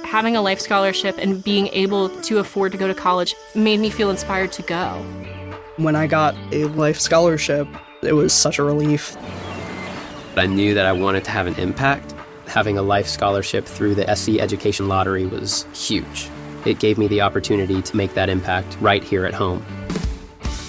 having a life scholarship and being able to afford to go to college made me feel inspired to go. When I got a life scholarship, it was such a relief. I knew that I wanted to have an impact. Having a life scholarship through the SC Education Lottery was huge. It gave me the opportunity to make that impact right here at home.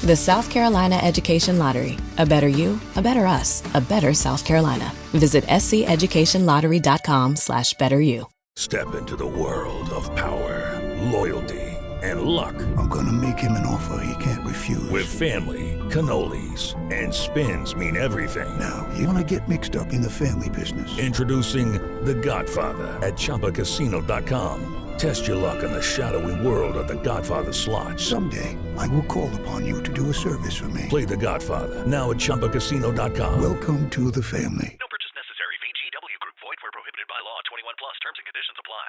The South Carolina Education Lottery. A better you, a better us, a better South Carolina. Visit sceducationlottery.com/betteryou. Step into the world of power, loyalty, and luck. I'm gonna make him an offer he can't refuse. With family, cannolis, and spins mean everything. Now, you wanna get mixed up in the family business. Introducing The Godfather at ChumbaCasino.com. Test your luck in the shadowy world of The Godfather slot. Someday, I will call upon you to do a service for me. Play The Godfather now at ChumbaCasino.com. Welcome to the family. No purchase necessary. VGW Group. Void where prohibited by law. 21 plus. Terms and conditions apply.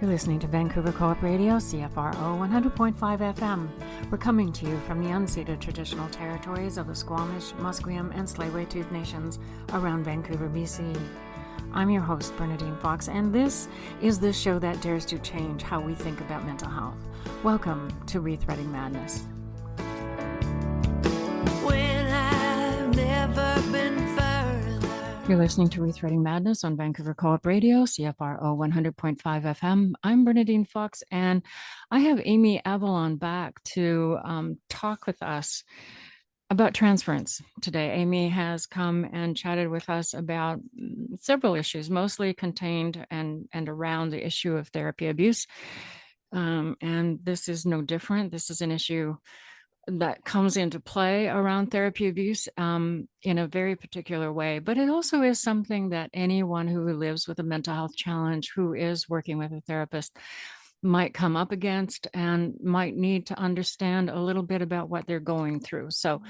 You're listening to Vancouver Co-op Radio, CFRO 100.5 FM. We're coming to you from the unceded traditional territories of the Squamish, Musqueam, and Tsleil-Waututh nations around Vancouver, BC. I'm your host, Bernadine Fox, and this is the show that dares to change how we think about mental health. Welcome to Rethreading Madness. When I've never been further. You're listening to Rethreading Madness on Vancouver Co-op Radio, CFRO 100.5 FM. I'm Bernadine Fox, and I have Amy Avalon back to talk with us about transference today. Amy has come and chatted with us about several issues, mostly contained and around the issue of therapy abuse. And this is no different. This is an issue that comes into play around therapy abuse in a very particular way. But it also is something that anyone who lives with a mental health challenge, who is working with a therapist, might come up against and might need to understand a little bit about what they're going through. So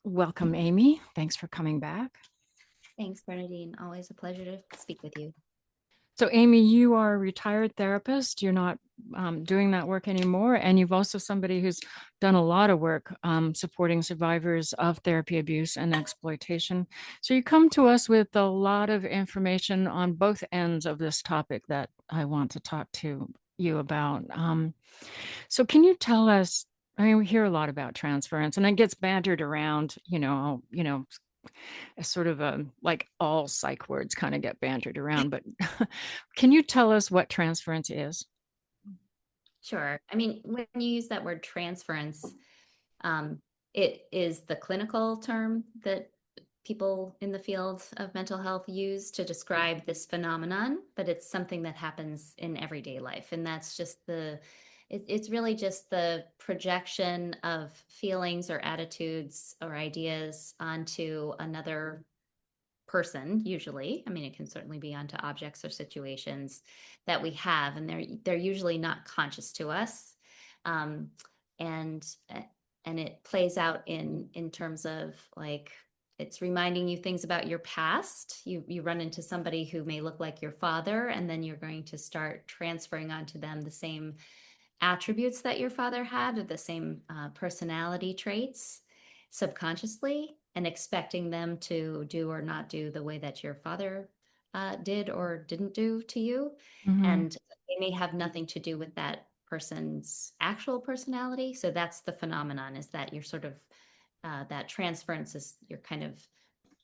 welcome, Amy. Thanks for coming back. Thanks, Bernadine. Always a pleasure to speak with you. So Amy, you are a retired therapist. You're not doing that work anymore. And you've also somebody who's done a lot of work supporting survivors of therapy abuse and exploitation. So you come to us with a lot of information on both ends of this topic that I want to talk to you about. So can you tell us, I mean, we hear a lot about transference and it gets bantered around, as sort of like all psych words kind of get bantered around, but can you tell us what transference is? Sure. I mean, when you use that word transference, it is the clinical term that people in the field of mental health use to describe this phenomenon, but it's something that happens in everyday life. And that's just it's really just the projection of feelings or attitudes or ideas onto another person, usually. I mean, it can certainly be onto objects or situations that we have, and they're usually not conscious to us. And it plays out in terms of, like, it's reminding you things about your past. You run into somebody who may look like your father, and then you're going to start transferring onto them the same attributes that your father had, or the same personality traits subconsciously, and expecting them to do or not do the way that your father did or didn't do to you. Mm-hmm. And they may have nothing to do with that person's actual personality. So that's the phenomenon, is that you're sort of, that transference is, you're kind of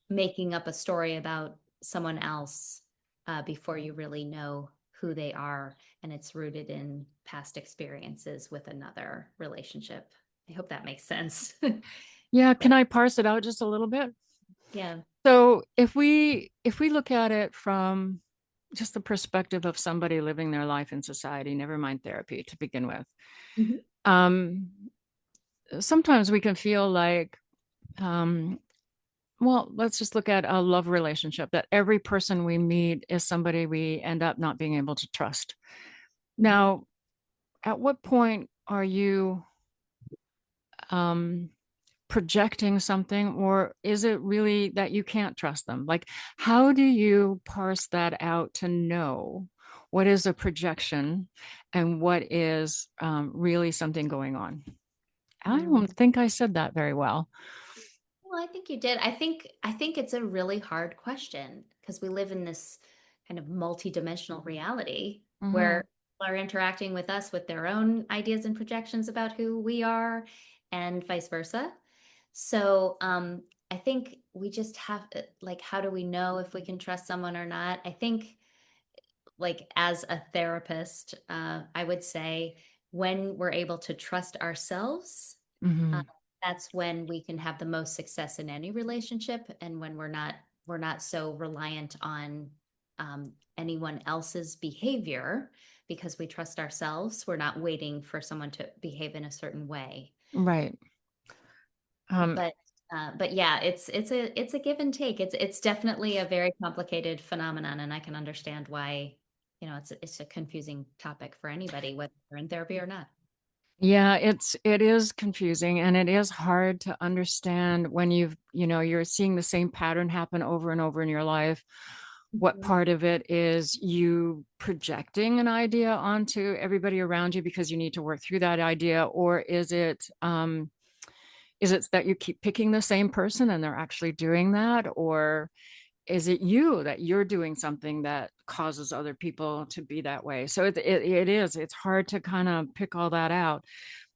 making up a story about someone else before you really know who they are, and it's rooted in past experiences with another relationship. I hope that makes sense. Yeah, can I parse it out just a little bit? Yeah. So if we look at it from just the perspective of somebody living their life in society, never mind therapy to begin with, Mm-hmm. Sometimes we can feel like, well, let's just look at a love relationship, that every person we meet is somebody we end up not being able to trust. Now, at what point are you projecting something, or is it really that you can't trust them? Like, how do you parse that out to know what is a projection and what is really something going on? I don't think I said that very well. Well, I think you did. I think it's a really hard question because we live in this kind of multi-dimensional reality Mm-hmm. where people are interacting with us with their own ideas and projections about who we are and vice versa. So, I think we just have like, how do we know if we can trust someone or not? I think like as a therapist, I would say when we're able to trust ourselves, Mm-hmm. uh, that's when we can have the most success in any relationship, and when we're not so reliant on anyone else's behavior because we trust ourselves. We're not waiting for someone to behave in a certain way. Right. Um, But but yeah, it's a give and take. It's definitely a very complicated phenomenon, and I can understand why, it's a confusing topic for anybody, whether they're in therapy or not. yeah, it is confusing and it is hard to understand when you're seeing the same pattern happen over and over in your life. What Mhm. part of it is you projecting an idea onto everybody around you because you need to work through that idea, or is it that you keep picking the same person and they're actually doing that, or is it you that you're doing something that causes other people to be that way? So it's hard to kind of pick all that out.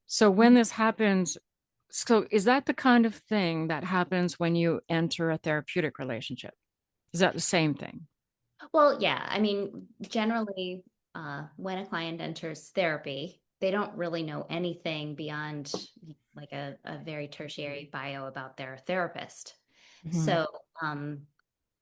So when this happens, so is that the kind of thing that happens when you enter a therapeutic relationship? Is that the same thing? Well, yeah, I mean, generally, when a client enters therapy, they don't really know anything beyond like a very tertiary bio about their therapist. Mhm. So,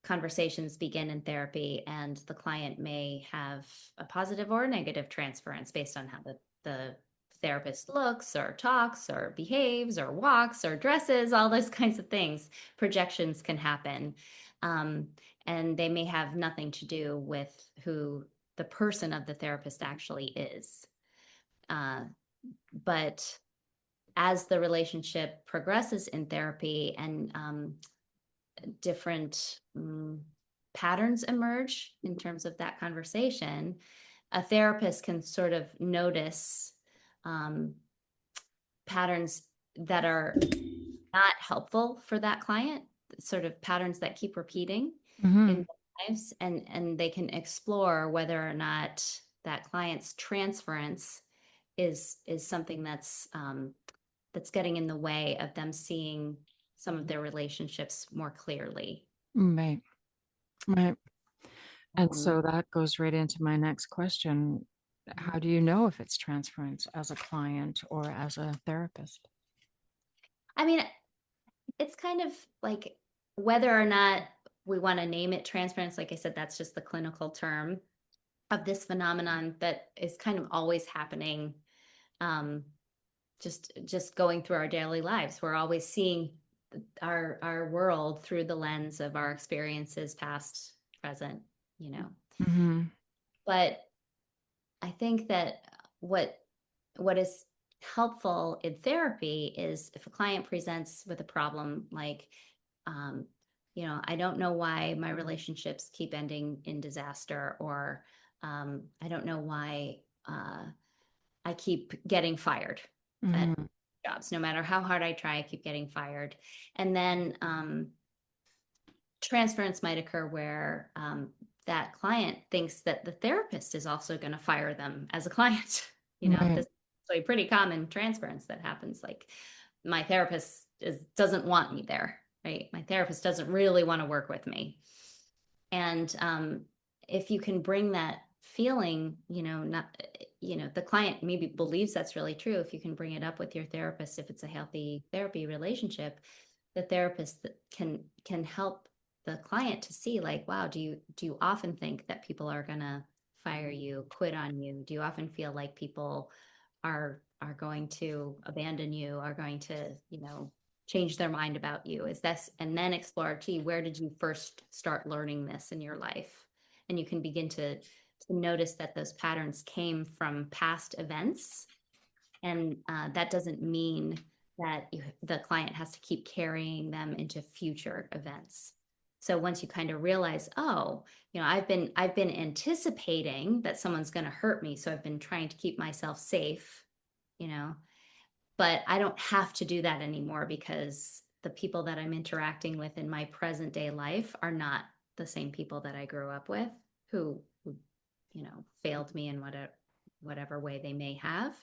conversations begin in therapy, and the client may have a positive or negative transference based on how the therapist looks or talks or behaves or walks or dresses, all those kinds of things. Projections can happen. Um, and they may have nothing to do with who the person of the therapist actually is. Uh, but as the relationship progresses in therapy and different patterns emerge in terms of that conversation, a therapist can sort of notice um, patterns that are not helpful for that client, sort of patterns that keep repeating in Mhm. their lives, and they can explore whether or not that client's transference is something that's getting in the way of them seeing some of their relationships more clearly. Right. Right. And Um, so that goes right into my next question. How do you know if it's transference as a client or as a therapist? I mean, it's kind of like whether or not we want to name it transference, like I said, that's just the clinical term of this phenomenon that is kind of always happening, um, just going through our daily lives. We're always seeing our world through the lens of our experiences, past, present, you know. Mhm. But I think that what what is helpful in therapy is if a client presents with a problem like, um, I don't know why my relationships keep ending in disaster, or I don't know why I keep getting fired at Mhm. jobs. No matter how hard I try, I keep getting fired. And then transference might occur where that client thinks that the therapist is also going to fire them as a client. Right. This is a pretty common transference that happens. Like, my therapist doesn't want me there, right? My therapist doesn't really want to work with me. And if you can bring that feeling, not, the client maybe believes that's really true. If you can bring it up with your therapist, if it's a healthy therapy relationship, the therapist can help the client to see, like, wow, do you often think that people are gonna fire you, quit on you? Do you often feel like people are going to abandon you, are going to, change their mind about you? Is this, and then explore, gee, where did you first start learning this in your life? And you can begin to notice that those patterns came from past events, and that doesn't mean that the client has to keep carrying them into future events. So once you kind of realize, oh, I've been anticipating that someone's going to hurt me, so I've been trying to keep myself safe, you know, but I don't have to do that anymore because the people that I'm interacting with in my present day life are not the same people that I grew up with who failed me in whatever way they may have.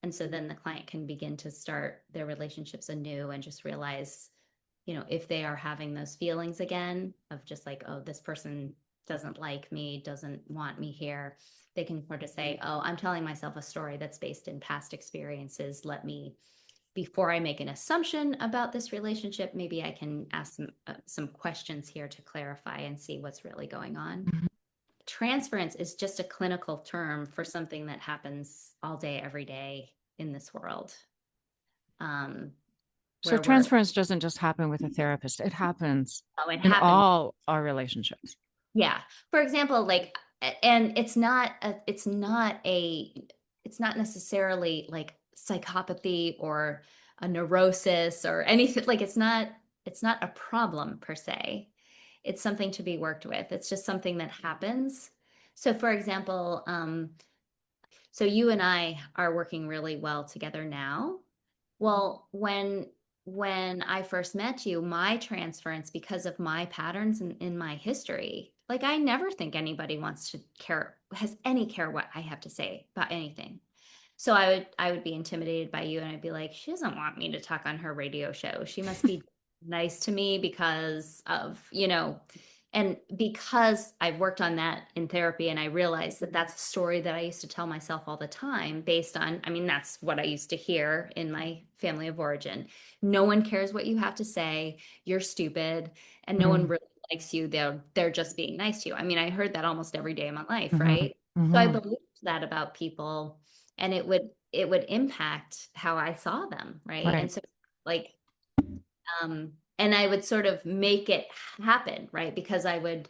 And so then the client can begin to start their relationships anew and just realize, if they are having those feelings again of just like, oh, this person doesn't like me, doesn't want me here, they can sort of say, oh, I'm telling myself a story that's based in past experiences. Before I make an assumption about this relationship, maybe I can ask some questions here to clarify and see what's really going on. Mhm. Transference is just a clinical term for something that happens all day, every day in this world. So transference doesn't just happen with a therapist. It happens in all our relationships. Yeah. For example, and it's not necessarily like psychopathy or a neurosis or anything. Like it's not a problem per se. It's something to be worked with. It's just something that happens. So for example, so you and I are working really well together now. Well, when I first met you, my transference, because of my patterns in my history, like I never think anybody has any care what I have to say about anything. So I would be intimidated by you, and I'd be like, she doesn't want me to talk on her radio show. She must be nice to me because of, and because I've worked on that in therapy, and I realized that that's a story that I used to tell myself all the time based on, that's what I used to hear in my family of origin. No one cares what you have to say. You're stupid, and no one really likes you. They're just being nice to you. I heard that almost every day of my life, right? So I believed that about people, and it would impact how I saw them, right? And so and I would sort of make it happen, right? Because I would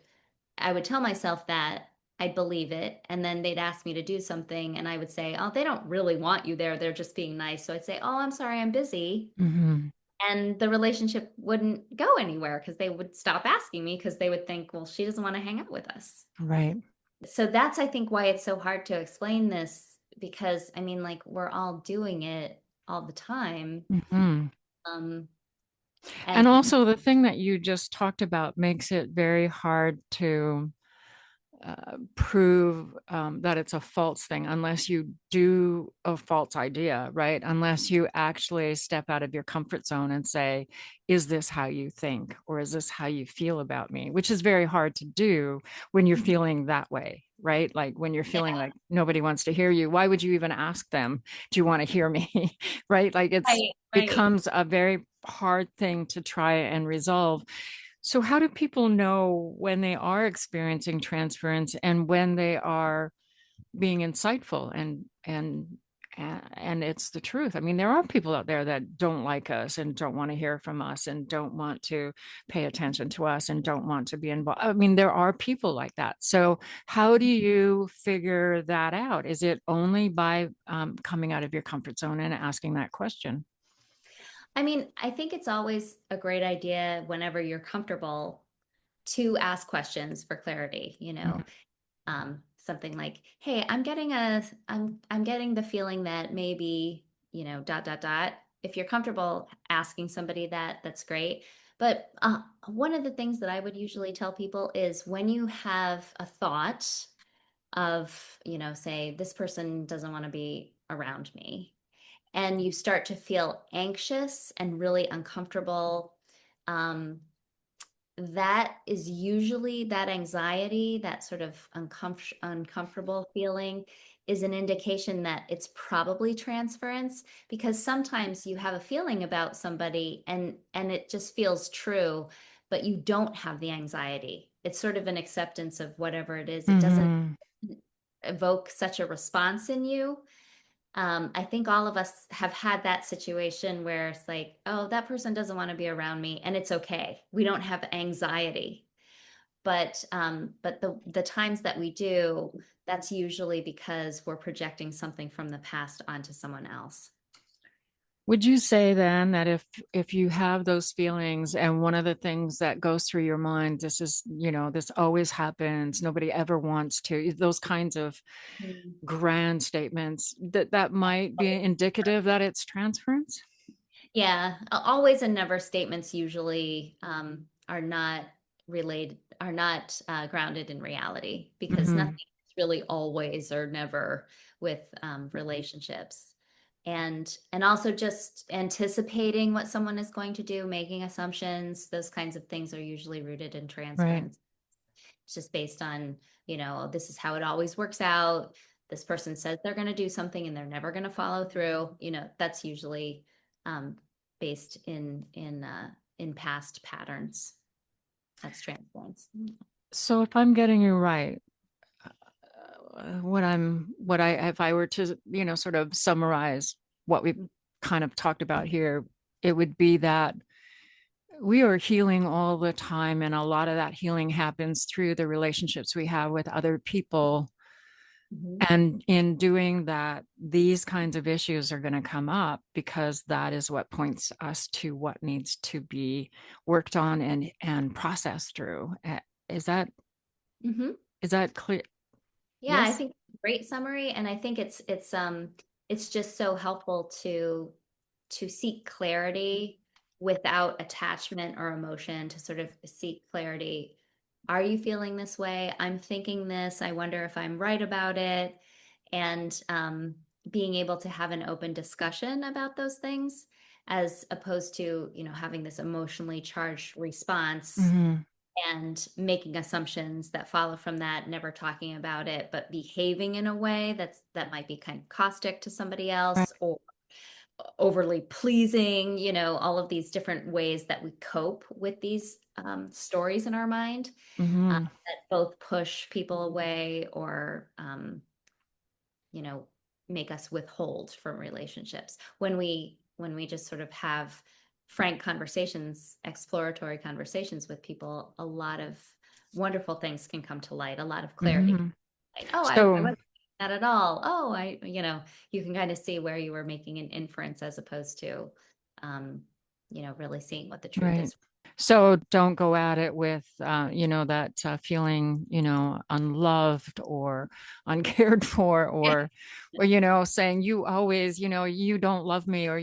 tell myself that I'd believe it, and then they'd ask me to do something, and I would say, oh, they don't really want you there. They're just being nice. So I'd say, oh, I'm sorry, I'm busy. And the relationship wouldn't go anywhere because they would stop asking me because they would think, well, she doesn't want to hang out with us. Right. So that's, I think, why it's so hard to explain this, because we're all doing it all the time. And also the thing that you just talked about makes it very hard to prove that it's a false thing unless you do a false idea, right? Unless you actually step out of your comfort zone and say, is this how you think? Or is this how you feel about me? Which is very hard to do when you're feeling that way, right? Like when you're feeling like nobody wants to hear you, why would you even ask them, do you want to hear me? Right? Like becomes a very hard thing to try and resolve. So how do people know when they are experiencing transference and when they are being insightful and it's the truth? There are people out there that don't like us and don't want to hear from us and don't want to pay attention to us and don't want to be involved. There are people like that. So how do you figure that out? Is it only by coming out of your comfort zone and asking that question? I think it's always a great idea whenever you're comfortable to ask questions for clarity, something like, hey, I'm getting the feeling that maybe, dot, dot, dot. If you're comfortable asking somebody that, that's great. But one of the things that I would usually tell people is when you have a thought of, say, this person doesn't want to be around me, and you start to feel anxious and really uncomfortable, that is usually that anxiety, that sort of uncomfortable feeling is an indication that it's probably transference, because sometimes you have a feeling about somebody and it just feels true, but you don't have the anxiety. It's sort of an acceptance of whatever it is. It doesn't evoke such a response in you. I think all of us have had that situation where it's like, oh, that person doesn't want to be around me, and it's okay. We don't have anxiety. But the times that we do, that's usually because we're projecting something from the past onto someone else. Would you say then that if you have those feelings and one of the things that goes through your mind, this is, this always happens, nobody ever wants to, those kinds of grand statements, that might be indicative that it's transference? Yeah, always and never statements usually are not grounded in reality, because Mm-hmm. nothing is really always or never with relationships. And also just anticipating what someone is going to do, making assumptions, those kinds of things are usually rooted in Right. transference. It's just based on, this is how it always works out. This person says they're going to do something and they're never going to follow through. That's usually um, based in past patterns. That's transference. So if I'm getting you right, if I were to, sort of summarize what we kind of talked about here, it would be that we are healing all the time. And a lot of that healing happens through the relationships we have with other people. Mhm. And in doing that, these kinds of issues are going to come up because that is what points us to what needs to be worked on and processed through. Is that Mhm. is that clear? Yeah, I Yes. think great summary, and I think it's just so helpful to seek clarity without attachment or emotion, to sort of seek clarity. Are you feeling this way? I'm thinking this. I wonder if I'm right about it. And being able to have an open discussion about those things, as opposed to, having this emotionally charged response Mm-hmm. and making assumptions that follow from that, never talking about it, but behaving in a way that might be kind of caustic to somebody Right. else, or overly pleasing, all of these different ways that we cope with these stories in our mind, Mm-hmm. that both push people away or, you know, make us withhold from relationships. When we just sort of have frank conversations, exploratory conversations with people, a lot of wonderful things can come to light, a lot of clarity. Mm-hmm. Like, oh, I So, wasn't that at all. Oh, you can kind of see where you were making an inference, as opposed to, really seeing what the truth right. is. So don't go at it with, that feeling, unloved or uncared for, or saying you always, you don't love me, or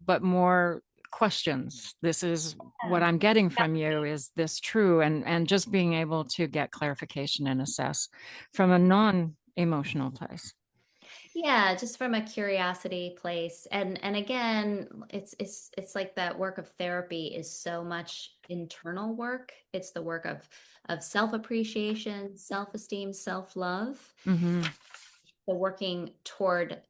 but more questions. This is what Yeah. I'm getting from you. Is this true? And just being able to get clarification and assess from a non-emotional place. Yeah, just from a curiosity place. And again, it's like that work of therapy is so much internal work. It's the work of self-appreciation, self-esteem, self-love, Mm-hmm. the working toward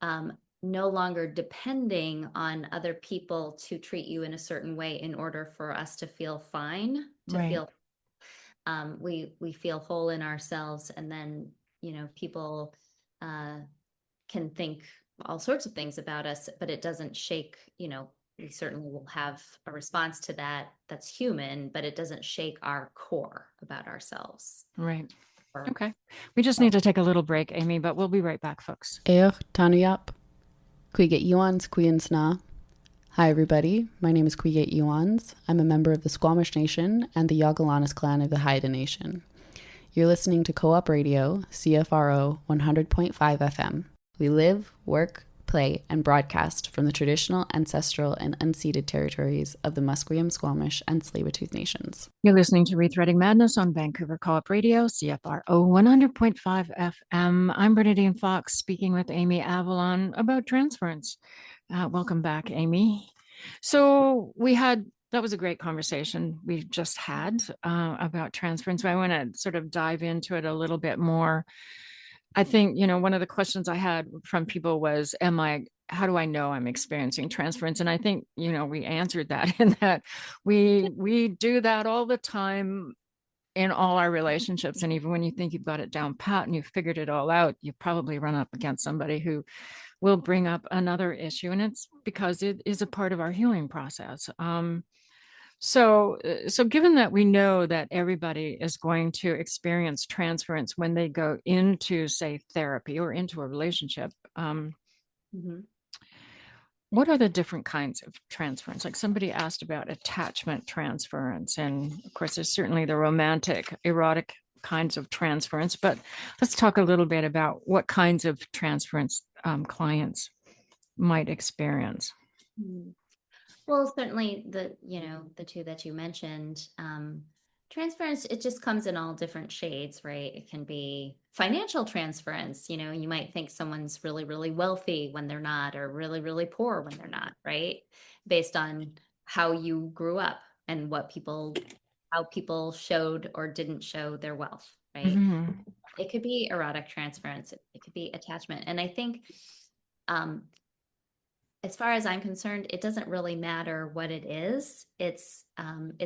um, no longer depending on other people to treat you in a certain way in order for us to feel fine, to Right. feel we feel whole in ourselves, and then people uh, can think all sorts of things about us, but it doesn't shake, we certainly will have a response to that that's human, but it doesn't shake our core about ourselves. Right. Or, Okay. We just need to take a little break, Amy, but we'll be right back, folks. Tanuyap. Kuiget Yuans Kuyansna. Hi, everybody. My name is Kuiget Yuans. I'm a member of the Squamish Nation and the Yagalanas clan of the Haida Nation. You're listening to Co-op Radio, CFRO 100.5 FM. We live, work, play, and broadcast from the traditional, ancestral, and unceded territories of the Musqueam, Squamish, and Tsleil-Waututh Nations. You're listening to Rethreading Madness on Vancouver Co-op Radio, CFRO 100.5 FM. I'm Bernadine Fox, speaking with Amy Avalon about transference. Welcome back, Amy. So that was a great conversation we just had about transference. I want to sort of dive into it a little bit more. I think, one of the questions I had from people was, how do I know I'm experiencing transference? And I think, we answered that in that we do that all the time in all our relationships. And even when you think you've got it down pat and you've figured it all out, you probably run up against somebody who will bring up another issue. And it's because it is a part of our healing process. So given that we know that everybody is going to experience transference when they go into, say, therapy or into a relationship, what are the different kinds of transference? Like somebody asked about attachment transference. And of course, there's certainly the romantic, erotic kinds of transference, but let's talk a little bit about what kinds of transference clients might experience. Well, certainly the two that you mentioned, transference, it just comes in all different shades, right? It can be financial transference. You might think someone's really, really wealthy when they're not, or really, really poor when they're not, right? Based on how you grew up and how people showed or didn't show their wealth, right? Mhm. It could be erotic transference. It could be attachment. And I think, um, as far as I'm concerned, it doesn't really matter what it is. It's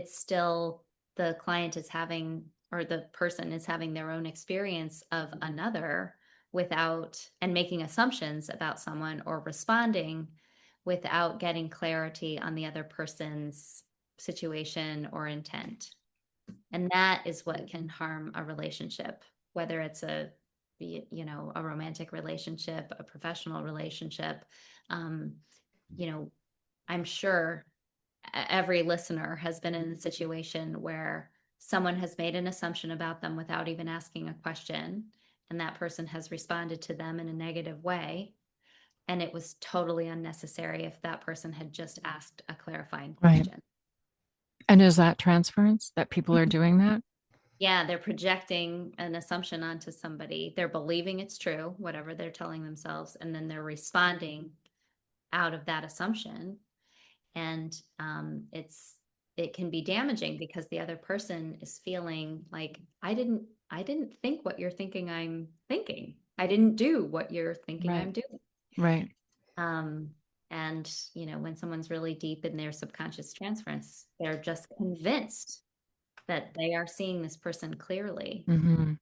still the client is having, or the person is having their own experience of another without, and making assumptions about someone or responding without getting clarity on the other person's situation or intent. And that is what can harm a relationship, whether it's a romantic relationship, a professional relationship. Um, I'm sure every listener has been in a situation where someone has made an assumption about them without even asking a question, and that person has responded to them in a negative way. And it was totally unnecessary if that person had just asked a clarifying Right. question. And is that transference that people are doing that? Yeah, they're projecting an assumption onto somebody. They're believing it's true, whatever they're telling themselves, and then they're responding out of that assumption. And it can be damaging because the other person is feeling like, I didn't think what you're thinking I'm thinking. I didn't do what you're thinking I'm Right. doing. Right. And when someone's really deep in their subconscious transference, they're just convinced that they are seeing this person clearly. Mhm.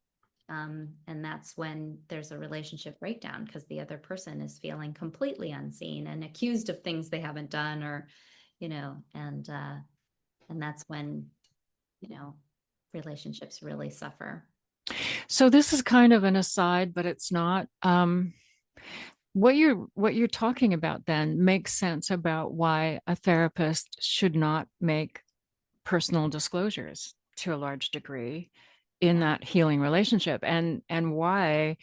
And that's when there's a relationship breakdown, because the other person is feeling completely unseen and accused of things they haven't done, or, and that's when, relationships really suffer. So this is kind of an aside, but it's not. What you're talking about then makes sense about why a therapist should not make personal disclosures to a large degree in that healing relationship, and why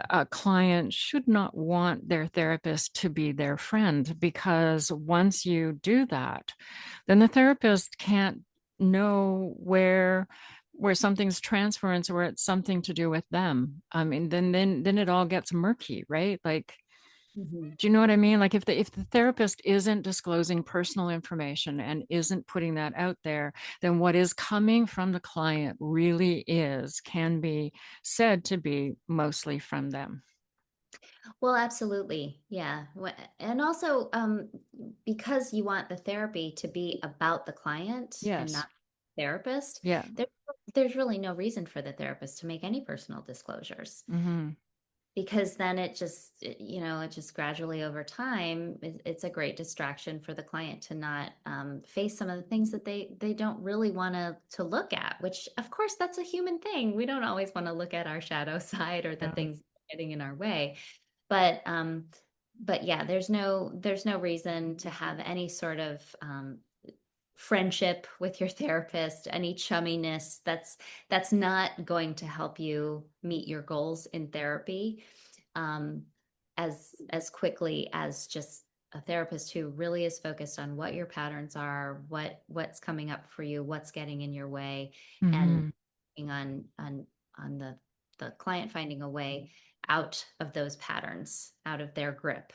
a client should not want their therapist to be their friend, because once you do that, then the therapist can't know where something's transference, or it's something to do with them. I mean, then it all gets murky, right? Like, Mm-hmm. do you know what I mean? Like, if the therapist isn't disclosing personal information and isn't putting that out there, then what is coming from the client really can be said to be mostly from them. Well, absolutely. Yeah. And also, because you want the therapy to be about the client and Yes. not the therapist, Yeah. there's really no reason for the therapist to make any personal disclosures. Mm-hmm. Because then it just gradually over time, it's a great distraction for the client to not face some of the things that they don't really want to look at, which of course that's a human thing. We don't always want to look at our shadow side or the Yeah. things getting in our way. But yeah, there's no reason to have any sort of friendship with your therapist, any chumminess. That's not going to help you meet your goals in therapy as quickly as just a therapist who really is focused on what your patterns are, what's coming up for you, what's getting in your way, and on the client finding a way out of those patterns, out of their grip.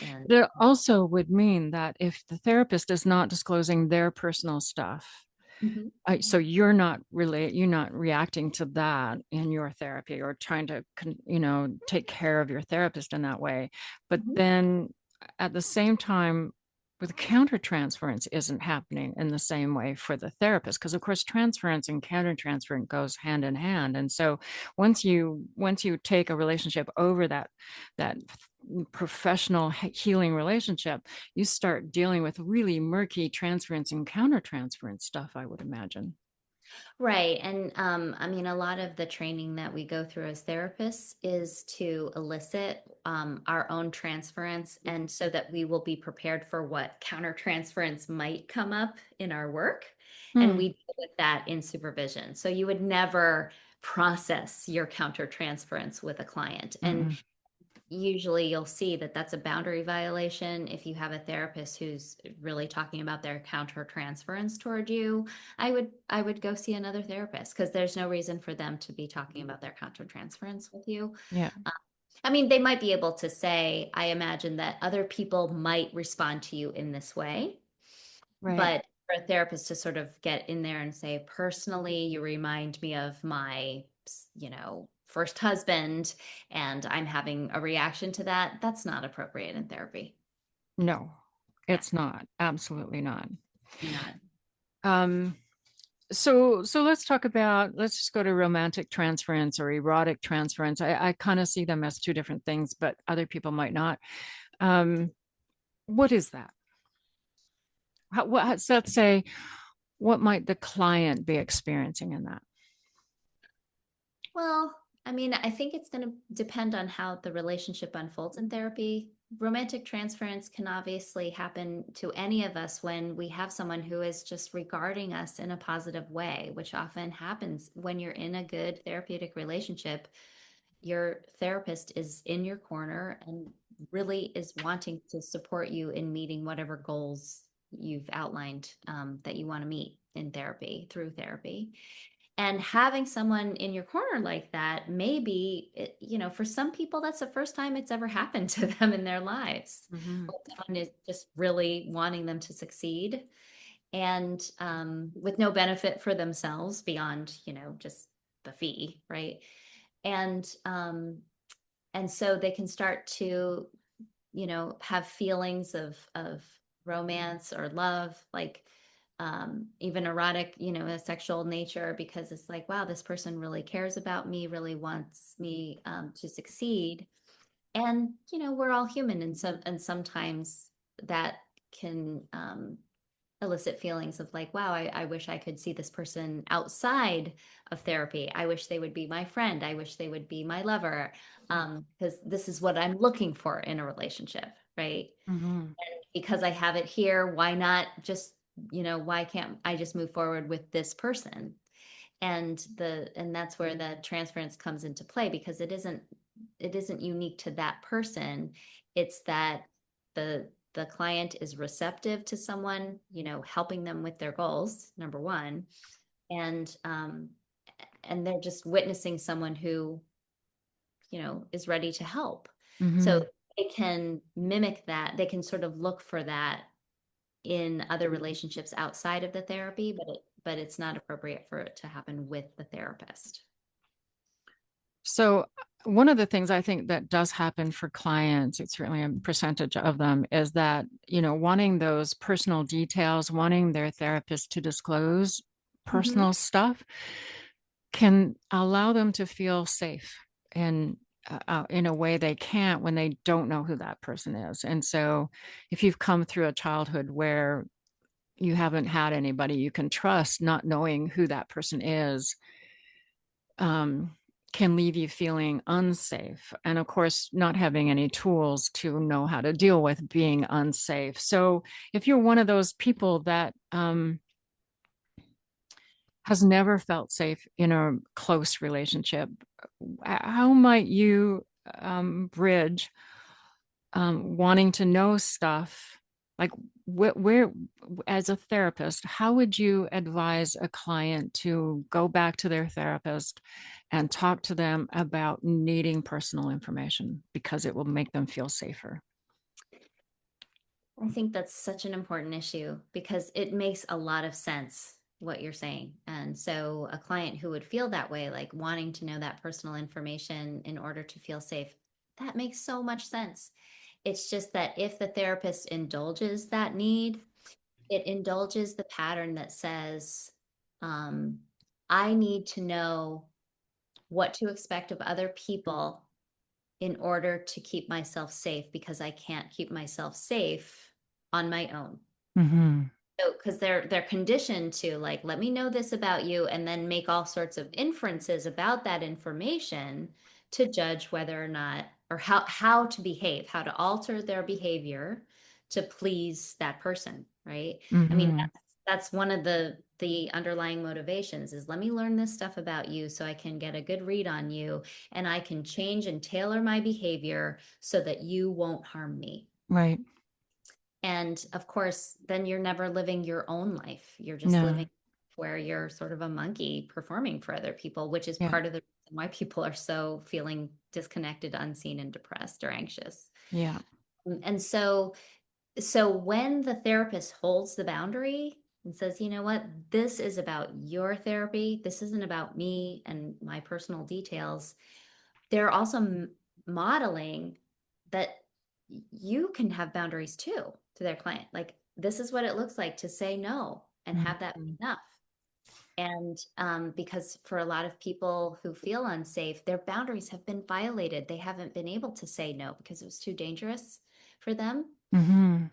And that also would mean that if the therapist is not disclosing their personal stuff, so you're not reacting to that in your therapy, or trying to take care of your therapist in that way. But then at the same time, with countertransference isn't happening in the same way for the therapist, because of course transference and countertransference goes hand in hand. And so once you take a relationship over that professional healing relationship, you start dealing with really murky transference and countertransference stuff, I would imagine. Right. And I mean, a lot of the training that we go through as therapists is to elicit our own transference, and so that we will be prepared for what countertransference might come up in our work. And we deal with that in supervision. So you would never process your countertransference with a client. And usually you'll see that that's a boundary violation. If you have a therapist who's really talking about their countertransference toward you, I would go see another therapist, because there's no reason for them to be talking about their countertransference with you. Yeah. I mean, they might be able to say, I imagine that other people might respond to you in this way. Right. But for a therapist to sort of get in there and say, personally, you remind me of my, first husband, and I'm having a reaction to that, that's not appropriate in therapy. No, it's not. Absolutely not. Not. So let's just go to romantic transference or erotic transference. I kind of see them as two different things, but other people might not. What is that? So let's say, what might the client be experiencing in that? Well, I mean, I think it's going to depend on how the relationship unfolds in therapy. Romantic transference can obviously happen to any of us when we have someone who is just regarding us in a positive way, which often happens when you're in a good therapeutic relationship. Your therapist is in your corner and really is wanting to support you in meeting whatever goals you've outlined, that you want to meet in therapy, through therapy. And having someone in your corner like that, maybe, for some people, that's the first time it's ever happened to them in their lives. Someone is just really wanting them to succeed, and with no benefit for themselves beyond, just the fee, right? And so they can start to, have feelings of romance or love, like even erotic, a sexual nature, because it's like, wow, this person really cares about me, really wants me to succeed. And, we're all human. And sometimes that can elicit feelings of like, wow, I wish I could see this person outside of therapy. I wish they would be my friend. I wish they would be my lover. Because this is what I'm looking for in a relationship, right? And because I have it here, why not just, why can't I just move forward with this person? And that's where the transference comes into play, because it isn't unique to that person. It's that the client is receptive to someone, helping them with their goals, number one. And they're just witnessing someone who, is ready to help. So they can mimic that. They can sort of look for that in other relationships outside of the therapy, but it's not appropriate for it to happen with the therapist. So one of the things I think that does happen for clients, it's certainly a percentage of them, is that, wanting those personal details, wanting their therapist to disclose personal stuff can allow them to feel safe and in a way they can't when they don't know who that person is. And so if you've come through a childhood where you haven't had anybody you can trust, not knowing who that person is, can leave you feeling unsafe. And of course, not having any tools to know how to deal with being unsafe. So if you're one of those people that has never felt safe in a close relationship, how might you bridge wanting to know stuff? Like, where, as a therapist, how would you advise a client to go back to their therapist and talk to them about needing personal information because it will make them feel safer? I think that's such an important issue, because it makes a lot of sense what you're saying. And so a client who would feel that way, like wanting to know that personal information in order to feel safe, that makes so much sense. It's just that if the therapist indulges that need, it indulges the pattern that says, I need to know what to expect of other people in order to keep myself safe, because I can't keep myself safe on my own. So, because they're conditioned to, like, let me know this about you, and then make all sorts of inferences about that information to judge whether or not, or how to behave, how to alter their behavior to please that person, right? I mean, that's one of the the underlying motivations is, let me learn this stuff about you so I can get a good read on you, and I can change and tailor my behavior so that you won't harm me. Right. And of course, then you're never living your own life. You're just No. living where you're sort of a monkey performing for other people, which is Yeah. part of the reason why people are so feeling disconnected, unseen, and depressed or anxious. Yeah. And so when the therapist holds the boundary and says, you know what, this is about your therapy, this isn't about me and my personal details, they're also modeling that you can have boundaries too to their client. Like, this is what it looks like to say no and have that be enough. And because for a lot of people who feel unsafe, their boundaries have been violated. They haven't been able to say no because it was too dangerous for them. Mm-hmm.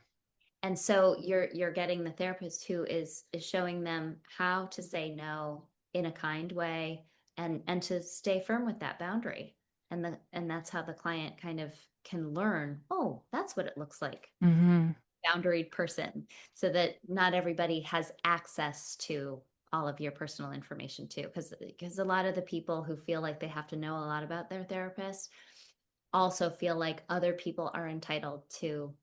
And so you're getting the therapist who is showing them how to say no in a kind way, and to stay firm with that boundary. And that's how the client kind of can learn, oh, that's what it looks like. Mm-hmm. Boundaried person, so that not everybody has access to all of your personal information too. Because a lot of the people who feel like they have to know a lot about their therapist also feel like other people are entitled to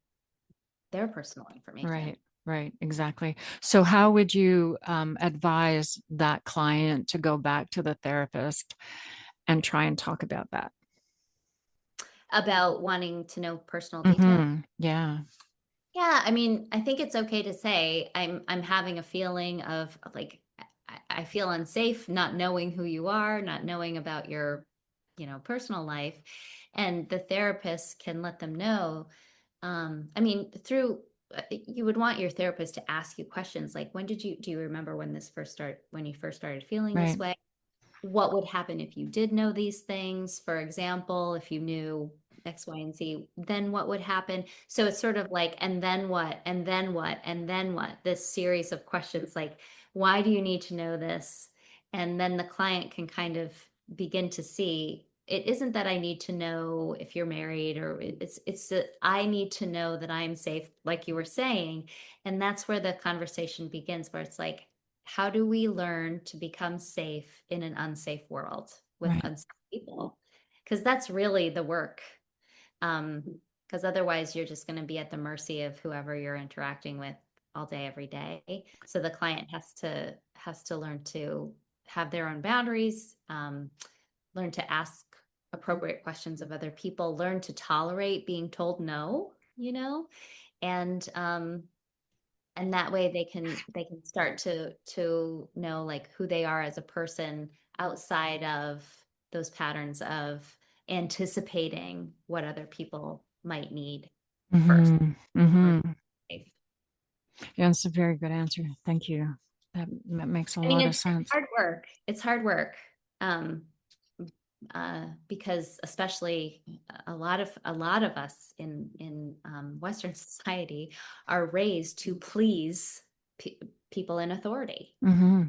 their personal information. Right, exactly. So how would you advise that client to go back to the therapist and try and talk about that? About wanting to know personal details. Mm-hmm. Yeah. Yeah, I mean, I think it's okay to say I'm having a feeling of like, I feel unsafe not knowing who you are, not knowing about your, personal life. And the therapist can let them know. I mean, you would want your therapist to ask you questions like, do you remember when you first started feeling this Right. way? What would happen if you did know these things? For example, if you knew X, Y, and Z, then what would happen? So it's sort of like, and then what? And then what? And then what? This series of questions like, why do you need to know this? And then the client can kind of begin to see, it isn't that I need to know if you're married, or it's that I need to know that I'm safe, like you were saying. And that's where the conversation begins, where it's like, how do we learn to become safe in an unsafe world with Right. unsafe people? Because that's really the work. Because otherwise you're just going to be at the mercy of whoever you're interacting with all day, every day. So the client has to learn to have their own boundaries, learn to ask appropriate questions of other people, learn to tolerate being told no, and that way they can start to know like who they are as a person outside of those patterns of anticipating what other people might need first. Mm-hmm. Yeah, that's a very good answer. Thank you. That makes a lot of sense. It's hard work. It's hard work. Because especially a lot of us in Western society are raised to please people in authority. Mm-hmm.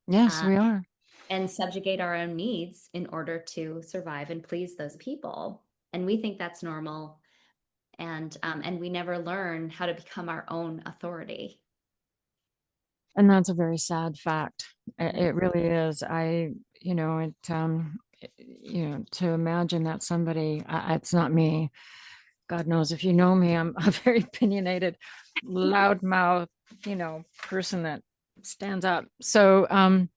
Yes, we are. And subjugate our own needs in order to survive and please those people. And we think that's normal. And we never learn how to become our own authority. And that's a very sad fact. It really is. To imagine that somebody, it's not me. God knows, if you know me, I'm a very opinionated, loudmouth, person that stands up. So,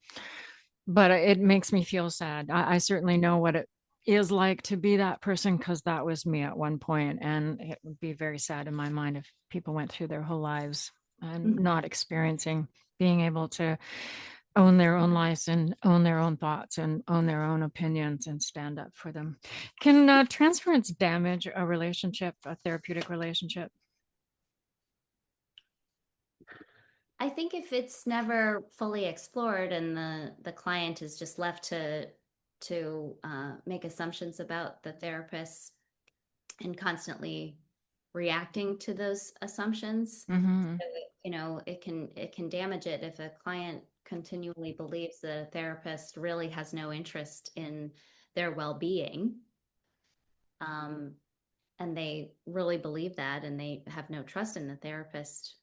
but it makes me feel sad. I certainly know what it is like to be that person, because that was me at one point, and it would be very sad in my mind if people went through their whole lives and not experiencing being able to own their own lives and own their own thoughts and own their own opinions and stand up for them. Can transference damage a relationship, a therapeutic relationship? I think if it's never fully explored and the client is just left to make assumptions about the therapist and constantly reacting to those assumptions, Mm-hmm. so, it can damage it if a client continually believes the therapist really has no interest in their well-being, and they really believe that, and they have no trust in the therapist,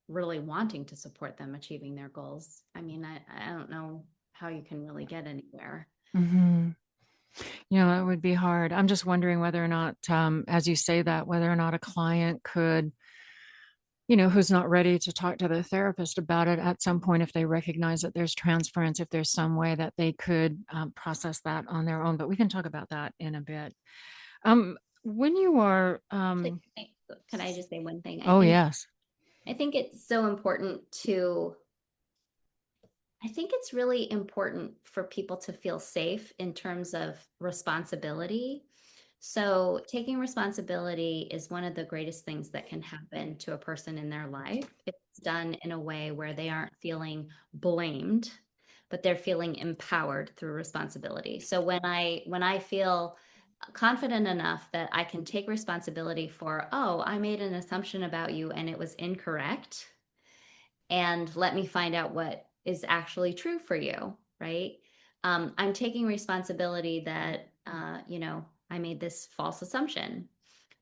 really wanting to support them achieving their goals, I mean, I don't know how you can really get anywhere. Mm-hmm. It would be hard. I'm just wondering whether or not, as you say that, whether or not a client could, who's not ready to talk to their therapist about it at some point, if they recognize that there's transference, if there's some way that they could process that on their own. But we can talk about that in a bit. When you are, Can I just say one thing? Yes. I think it's so important I think it's really important for people to feel safe in terms of responsibility. So taking responsibility is one of the greatest things that can happen to a person in their life. If it's done in a way where they aren't feeling blamed, but they're feeling empowered through responsibility. So when I feel confident enough that I can take responsibility for, oh, I made an assumption about you and it was incorrect, and let me find out what is actually true for you, right? I'm taking responsibility that, I made this false assumption,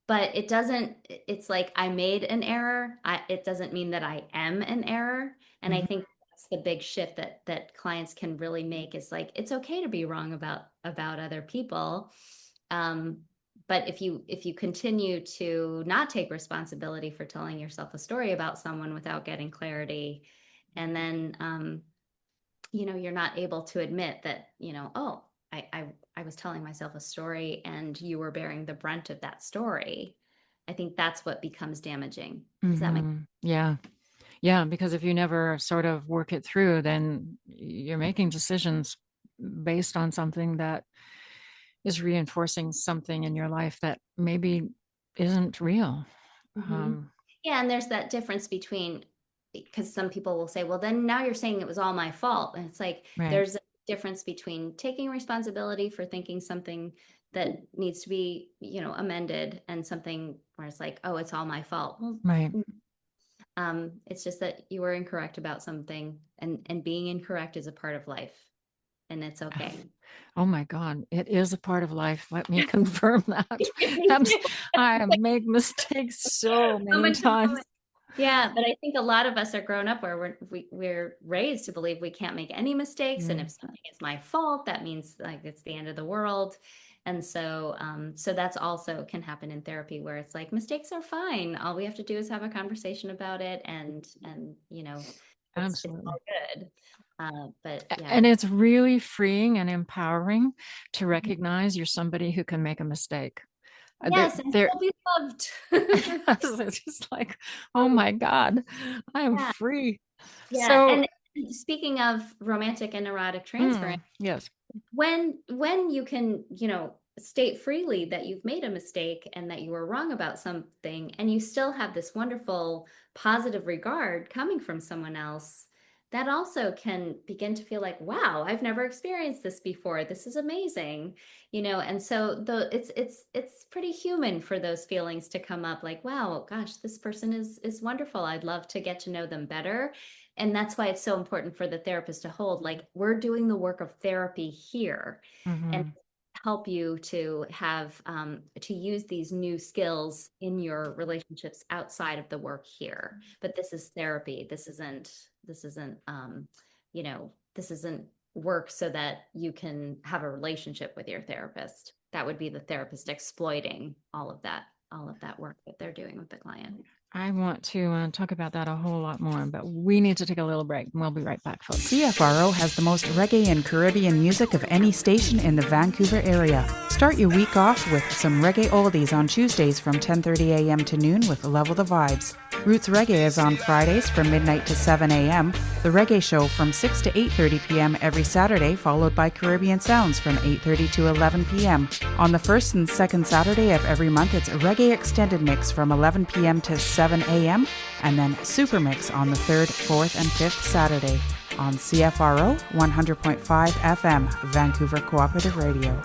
but it's like I made an error. It doesn't mean that I am an error. And I think that's the big shift that clients can really make, is like, it's okay to be wrong about other people. But if you continue to not take responsibility for telling yourself a story about someone without getting clarity, and then you're not able to admit that, oh, I was telling myself a story and you were bearing the brunt of that story. I think that's what becomes damaging. Does that make sense? Yeah, because if you never sort of work it through, then you're making decisions based on something that is reinforcing something in your life that maybe isn't real. Yeah, and there's that difference between, because some people will say, well, then now you're saying it was all my fault. And it's like, there's a difference between taking responsibility for thinking something that needs to be, amended, and something where it's like, oh, it's all my fault. Well, right. It's just that you were incorrect about something, and being incorrect is a part of life, and it's okay. Oh my God, it is a part of life. Let me confirm that. I make mistakes so many times. Yeah, but I think a lot of us are grown up where we're raised to believe we can't make any mistakes, and if something is my fault, that means like it's the end of the world. And so that's also can happen in therapy, where it's like, mistakes are fine. All we have to do is have a conversation about it, and absolutely, it's all good. But yeah. And it's really freeing and empowering to recognize you're somebody who can make a mistake. Yes, and still be loved. It's just like, oh my God, I am free. Yeah, so, and speaking of romantic and erotic transference, yes, when you can, state freely that you've made a mistake and that you were wrong about something, and you still have this wonderful positive regard coming from someone else, that also can begin to feel like, wow, I've never experienced this before. This is amazing, and so it's pretty human for those feelings to come up, like, wow, gosh, this person is wonderful. I'd love to get to know them better. And that's why it's so important for the therapist to hold, like, we're doing the work of therapy here, and help you to have to use these new skills in your relationships outside of the work here. But this is therapy. This isn't this isn't work so that you can have a relationship with your therapist. That would be the therapist exploiting all of that work that they're doing with the client. I want to talk about that a whole lot more, but we need to take a little break. We'll be right back, folks. CFRO has the most reggae and Caribbean music of any station in the Vancouver area. Start your week off with some reggae oldies on Tuesdays from 10:30 a.m. to noon with Level the Vibes. Roots Reggae is on Fridays from midnight to 7 a.m. The Reggae Show from 6 to 8:30 p.m. every Saturday, followed by Caribbean Sounds from 8:30 to 11 p.m. On the first and second Saturday of every month, it's a Reggae Extended Mix from 11 p.m. to 7 a.m. and then Super Mix on the third, fourth, and fifth Saturday on CFRO 100.5 FM, Vancouver Cooperative Radio.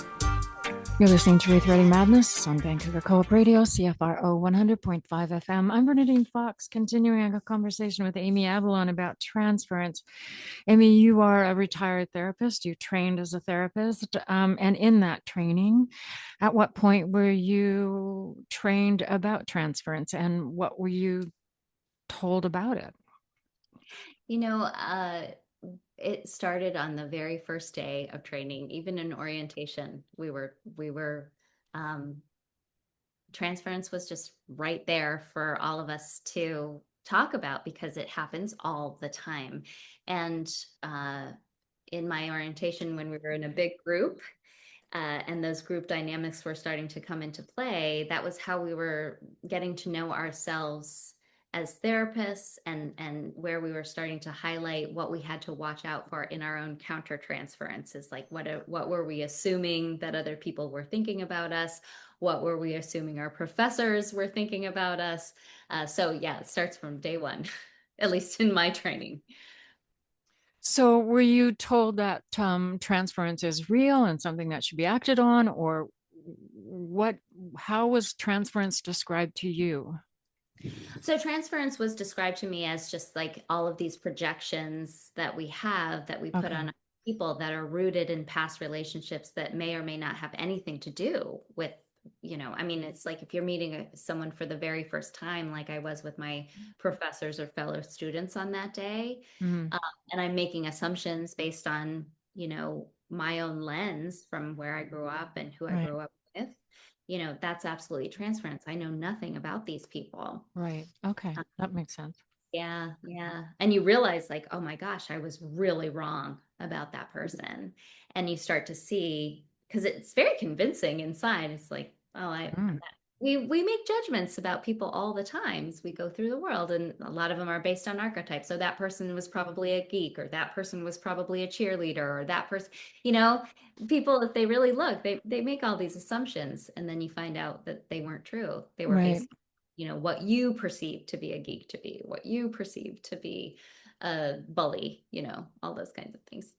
You're listening to Rethreading Madness on Vancouver Co-op Radio, CFRO 100.5 FM. I'm Bernadine Fox, continuing a conversation with Amy Avalon about transference. Amy, you are a retired therapist. You trained as a therapist. And in that training, at what point were you trained about transference, and what were you told about it? You know, it started on the very first day of training, even in orientation. Um, Transference was just right there for all of us to talk about because it happens all the time. And in my orientation, when we were in a big group, and those group dynamics were starting to come into play, that was how we were getting to know ourselves as therapists, and where we were starting to highlight what we had to watch out for in our own counter transferences. Like what were we assuming that other people were thinking about us? What were we assuming our professors were thinking about us? So yeah, it starts from day one, at least in my training. So were you told that transference is real and something that should be acted on, or how was transference described to you? So transference was described to me as just like all of these projections that we have that we put on people that are rooted in past relationships that may or may not have anything to do with, I mean, it's like if you're meeting someone for the very first time, like I was with my professors or fellow students on that day, and I'm making assumptions based on, my own lens from where I grew up and who I grew up with. That's absolutely transference. I know nothing about these people. Right. Okay. That makes sense. Yeah. Yeah. And you realize like, oh my gosh, I was really wrong about that person. And you start to see, because it's very convincing inside. It's like, oh, we make judgments about people all the time as we go through the world, and a lot of them are based on archetypes. So that person was probably a geek, or that person was probably a cheerleader, or that person, people, if they really look, they make all these assumptions, and then you find out that they weren't true. They were based on, what you perceive to be a geek to be, what you perceive to be a bully, all those kinds of things.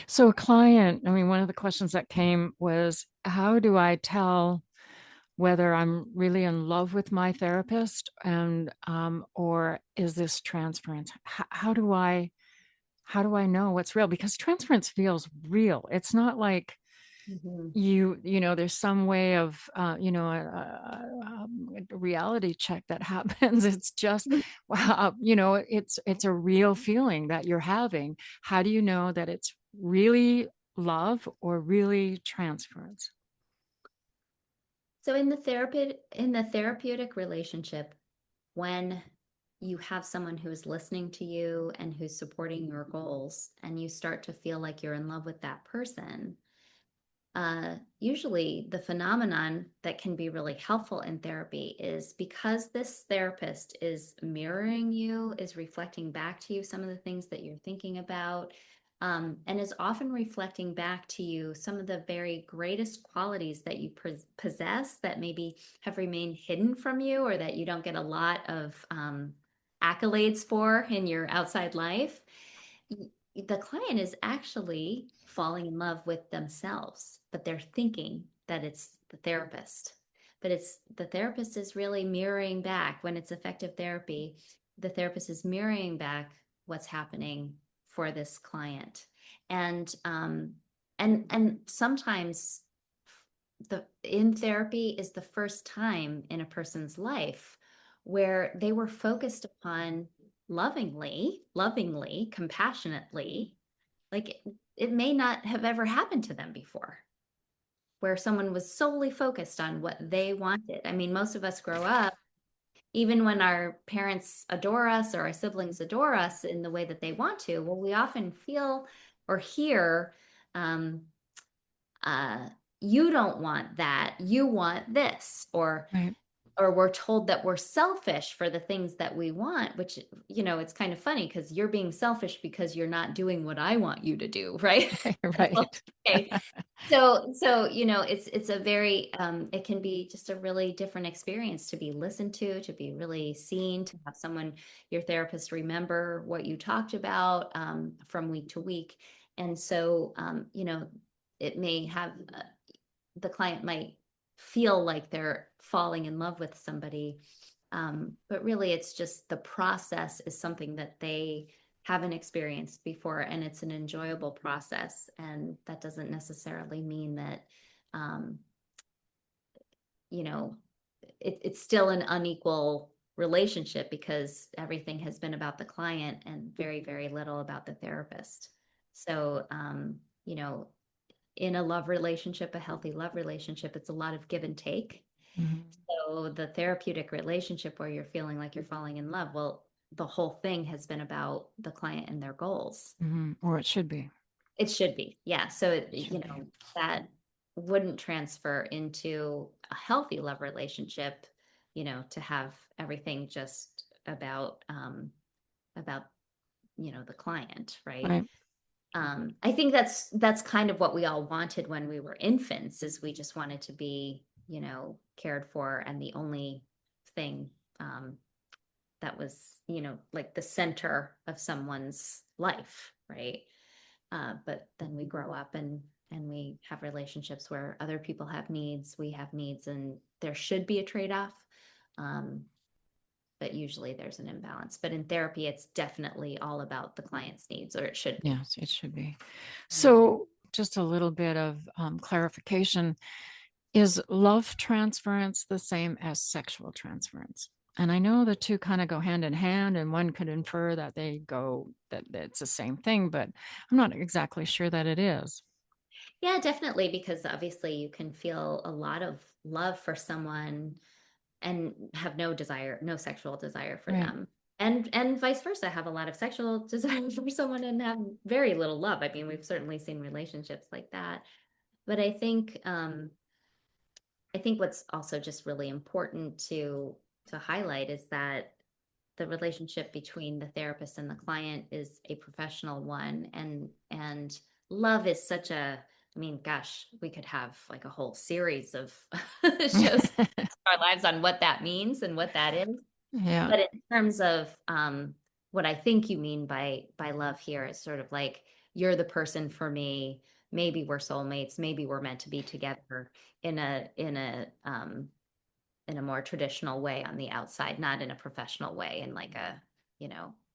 So a client, I mean, one of the questions that came was, how do I tell whether I'm really in love with my therapist or is this transference? How do I know what's real? Because transference feels real. It's not like there's some way of a reality check that happens. It's just wow, it's a real feeling that you're having. How do you know that it's really love or really transference? So in the therapeutic relationship, when you have someone who is listening to you and who's supporting your goals, and you start to feel like you're in love with that person, usually the phenomenon that can be really helpful in therapy is because this therapist is mirroring you, is reflecting back to you some of the things that you're thinking about, and is often reflecting back to you some of the very greatest qualities that you possess that maybe have remained hidden from you, or that you don't get a lot of accolades for in your outside life. The client is actually falling in love with themselves, but they're thinking that it's the therapist. But it's the therapist is really mirroring back. When it's effective therapy, the therapist is mirroring back what's happening for this client. And sometimes in therapy is the first time in a person's life where they were focused upon lovingly, compassionately, like it may not have ever happened to them before, where someone was solely focused on what they wanted. I mean, most of us grow up, even when our parents adore us or our siblings adore us in the way that they want to, well, we often feel or hear, you don't want that, you want this, or we're told that we're selfish for the things that we want, which, it's kind of funny because you're being selfish because you're not doing what I want you to do, right? Right. Okay. So, it's a very, it can be just a really different experience to be listened to be really seen, to have someone, your therapist, remember what you talked about from week to week. And so, it may have, the client might feel like they're falling in love with somebody. But really it's just the process is something that they haven't experienced before, and it's an enjoyable process. And that doesn't necessarily mean that, it's still an unequal relationship because everything has been about the client and very, very little about the therapist. So, you know, in a love relationship, a healthy love relationship, it's a lot of give and take. So the therapeutic relationship where you're feeling like you're falling in love, well, the whole thing has been about the client and their goals. Or it should be. It should be. Yeah. So, that wouldn't transfer into a healthy love relationship, to have everything just about, the client, right? Right. I think that's kind of what we all wanted when we were infants, is we just wanted to be, cared for, and the only thing that was, like the center of someone's life, right? But then we grow up and we have relationships where other people have needs, we have needs, and there should be a trade-off. But usually there's an imbalance. But in therapy, it's definitely all about the client's needs, or it should be. Yes, it should be. So just a little bit of clarification. Is love transference the same as sexual transference? And I know the two kind of go hand in hand, and one could infer that that it's the same thing, but I'm not exactly sure that it is. Yeah, definitely, because obviously you can feel a lot of love for someone and have no sexual desire for Right. them. And vice versa, have a lot of sexual desire for someone and have very little love. I mean, we've certainly seen relationships like that. But I think what's also just really important to highlight is that the relationship between the therapist and the client is a professional one, and love is such a, I mean, gosh, we could have like a whole series of shows in our lives on what that means and what that is. Yeah. But in terms of what I think you mean by love here is sort of like, you're the person for me. Maybe we're soulmates. Maybe we're meant to be together in a more traditional way on the outside, not in a professional way, in like a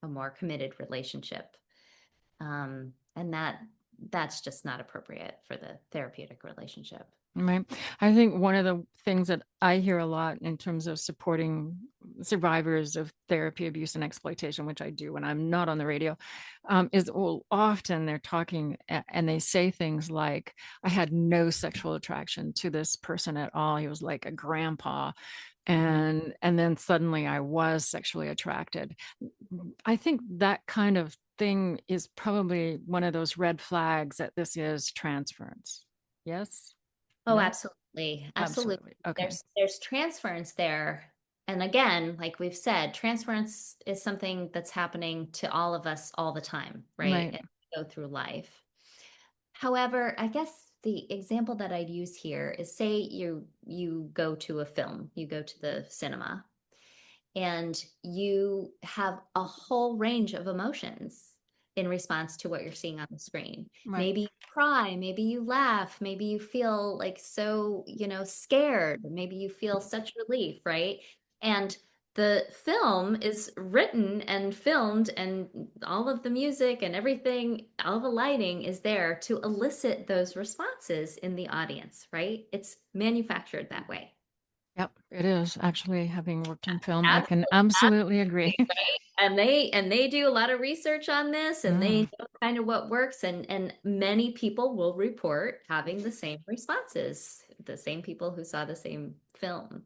more committed relationship. And that's just not appropriate for the therapeutic relationship. Right. I think one of the things that I hear a lot in terms of supporting survivors of therapy, abuse, and exploitation, which I do when I'm not on the radio, is often they're talking and they say things like, I had no sexual attraction to this person at all. He was like a grandpa. And then suddenly I was sexually attracted. I think that kind of thing is probably one of those red flags that this is transference. Yes? Oh, No? absolutely. Absolutely. Okay. There's transference there. And again, like we've said, transference is something that's happening to all of us all the time, right? And we go through life. However, I guess the example that I'd use here is, say you go to a film, you go to the cinema, and you have a whole range of emotions in response to what you're seeing on the screen. Right. Maybe you cry, maybe you laugh, maybe you feel like so, scared, maybe you feel such relief, right? And the film is written and filmed, and all of the music and everything, all the lighting is there to elicit those responses in the audience, right? It's manufactured that way. Yep, it is. Actually, having worked in film, I can absolutely agree. Right? And they do a lot of research on this, and they know kind of what works, and many people will report having the same responses, the same people who saw the same film.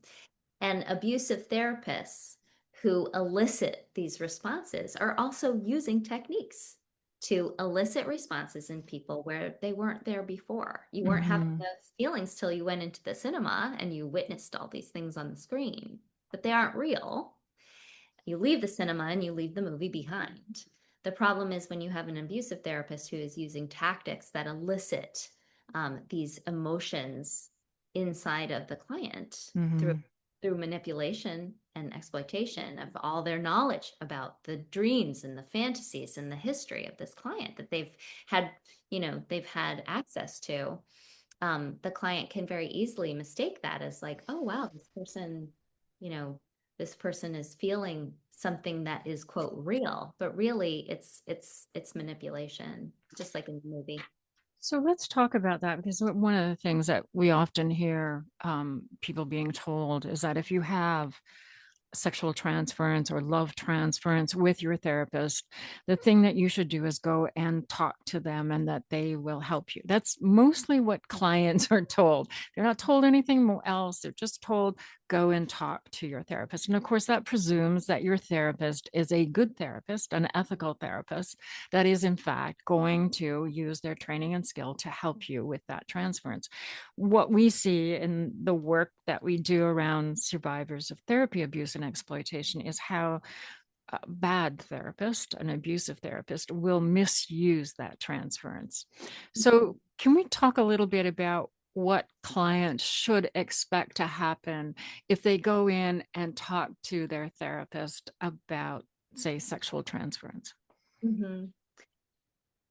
And abusive therapists who elicit these responses are also using techniques to elicit responses in people where they weren't there before. You weren't having those feelings till you went into the cinema and you witnessed all these things on the screen, but they aren't real. You leave the cinema and you leave the movie behind. The problem is when you have an abusive therapist who is using tactics that elicit these emotions inside of the client through manipulation and exploitation of all their knowledge about the dreams and the fantasies and the history of this client that they've had access to. The client can very easily mistake that as like, oh wow, this person is feeling something that is, quote, real, but really it's manipulation, just like in the movie. So let's talk about that, because one of the things that we often hear people being told is that if you have sexual transference or love transference with your therapist, the thing that you should do is go and talk to them and that they will help you. That's mostly what clients are told. They're not told anything else. They're just told, go and talk to your therapist. And of course, that presumes that your therapist is a good therapist, an ethical therapist that is, in fact, going to use their training and skill to help you with that transference. What we see in the work that we do around survivors of therapy abuse and exploitation is how a bad therapist, an abusive therapist, will misuse that transference. So, can we talk a little bit about what clients should expect to happen if they go in and talk to their therapist about, say, sexual transference? Mm-hmm.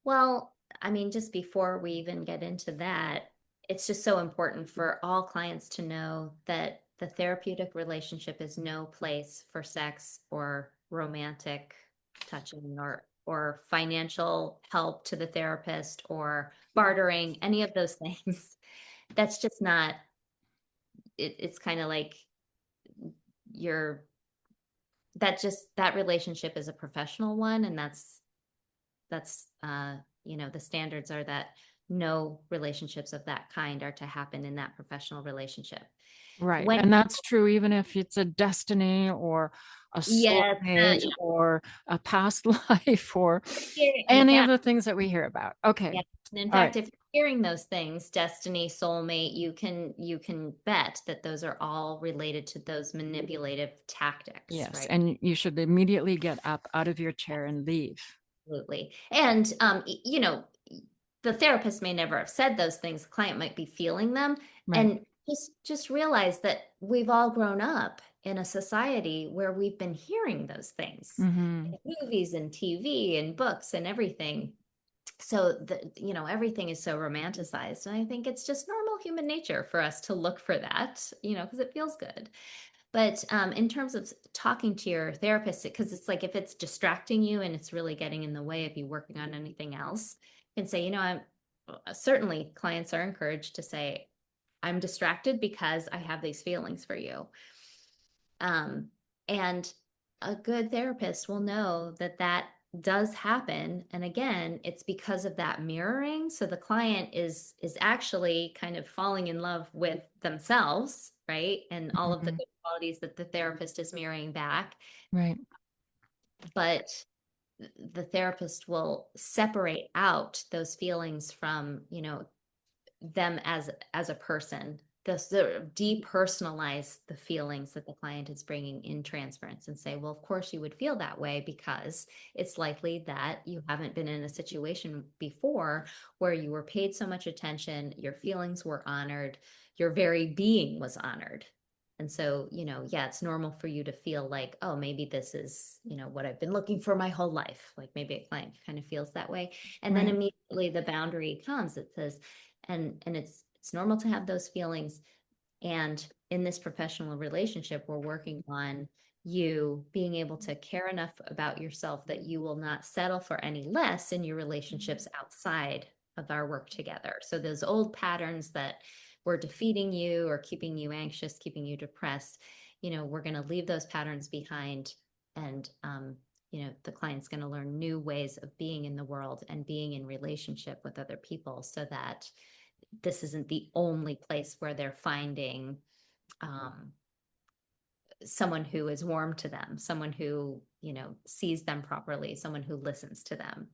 Well, I mean, just before we even get into that, it's just so important for all clients to know that the therapeutic relationship is no place for sex or romantic touching or financial help to the therapist or bartering, any of those things. That's just not it's kind of like you're that relationship is a professional one, and that's the standards are that no relationships of that kind are to happen in that professional relationship. Right. When And that's true even if it's a destiny or a yes, soulmate or a past life or in any of fact, the things that we hear about. Okay. yeah. And in All right. fact, if you're hearing those things, destiny, soulmate, you can bet that those are all related to those manipulative tactics, Yes. right? And you should immediately get up out of your chair and leave. Absolutely. And the therapist may never have said those things. The client might be feeling them. Right. And just realize that we've all grown up in a society where we've been hearing those things Mm-hmm. in movies and TV and books and everything. So everything is so romanticized. And I think it's just normal human nature for us to look for that, because it feels good. But in terms of talking to your therapist, because it's like if it's distracting you and it's really getting in the way of you working on anything else, you can say, I'm certainly clients are encouraged to say, I'm distracted because I have these feelings for you. And a good therapist will know that that does happen. And again, it's because of that mirroring. So the client is actually kind of falling in love with themselves, right? And all of the good qualities that the therapist is mirroring back. Right. But the therapist will separate out those feelings from, them as a person. They'll sort of depersonalize the feelings that the client is bringing in transference and say, well, of course you would feel that way because it's likely that you haven't been in a situation before where you were paid so much attention, your feelings were honored, your very being was honored. And so, it's normal for you to feel like, oh, maybe this is, what I've been looking for my whole life. Like maybe a client kind of feels that way. And then Right. immediately the boundary comes. It says, and it's normal to have those feelings. And in this professional relationship, we're working on you being able to care enough about yourself that you will not settle for any less in your relationships outside of our work together. So those old patterns that were defeating you or keeping you anxious, keeping you depressed, we're going to leave those patterns behind. And the client's going to learn new ways of being in the world and being in relationship with other people, so that this isn't the only place where they're finding someone who is warm to them, someone who, sees them properly, someone who listens to them.